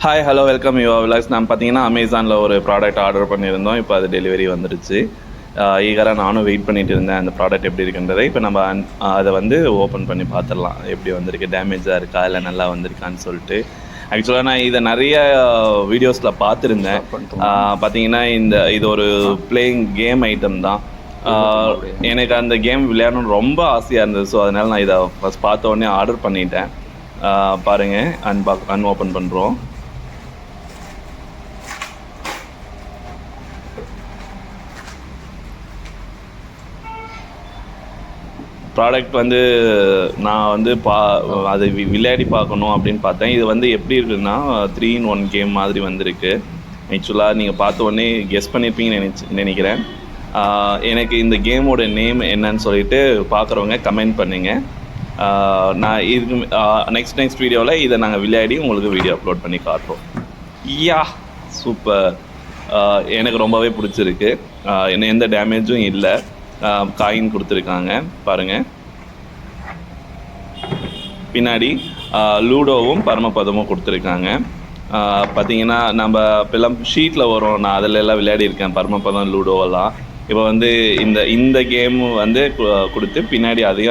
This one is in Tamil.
Hi hello welcome your vlogs. நான் பார்த்தீங்கன்னா அமேசானில் ஒரு ப்ராடக்ட் ஆர்டர் பண்ணியிருந்தோம். இப்போ அது டெலிவரி வந்துடுச்சு. ஈகராக நானும் வெயிட் பண்ணிட்டு இருந்தேன் அந்த ப்ராடக்ட் எப்படி இருக்குன்றதை. இப்போ நம்ம அதை வந்து ஓப்பன் பண்ணி பார்த்துடலாம், எப்படி வந்திருக்கு, டேமேஜாக இருக்கா இல்லை நல்லா வந்திருக்கான்னு சொல்லிட்டு. ஆக்சுவலாக நான் இதை நிறைய வீடியோஸில் பார்த்துருந்தேன். பார்த்தீங்கன்னா இது ஒரு பிளேயிங் கேம் ஐட்டம் தான். எனக்கு அந்த கேம் விளையாடணும்னு ரொம்ப ஆசையாக இருந்தது. ஸோ அதனால் நான் இதை ஃபஸ்ட் பார்த்த உடனே ஆர்டர் பண்ணிட்டேன். பாருங்கள், அன்ஓப்பன் பண்ணுறோம். ப்ராடக்ட் வந்து நான் வந்து அதை விளையாடி பார்க்கணும் அப்படின்னு பார்த்தேன். இது வந்து எப்படி இருக்குன்னா 3-in-1 கேம் மாதிரி வந்திருக்கு. ஆக்சுவலாக நீங்கள் பார்த்த உடனே கெஸ் பண்ணியிருப்பீங்கன்னு நினைக்கிறேன். எனக்கு இந்த கேமோட நேம் என்னன்னு சொல்லிட்டு பார்க்குறவங்க கமெண்ட் பண்ணுங்கள். நான் இதுக்கு நெக்ஸ்ட் வீடியோவில் இதை நாங்கள் விளையாடி உங்களுக்கு வீடியோ அப்லோட் பண்ணி காட்டுறோம். சூப்பர். எனக்கு ரொம்பவே பிடிச்சிருக்கு. எந்த டேமேஜும் இல்லை. காயின் கொடுத்துருக்காங்க பாருங்கள். பின்னாடி லூடோவும் பரமபதமும் கொடுத்துருக்காங்க. பார்த்தீங்கன்னா நம்ம இப்போல்லாம் ஷீட்டில் வரும், நான் அதில் எல்லாம் விளையாடியிருக்கேன் பரமபதம் லூடோவெல்லாம். இப்போ வந்து இந்த கேம் வந்து கொடுத்து பின்னாடி அதையும்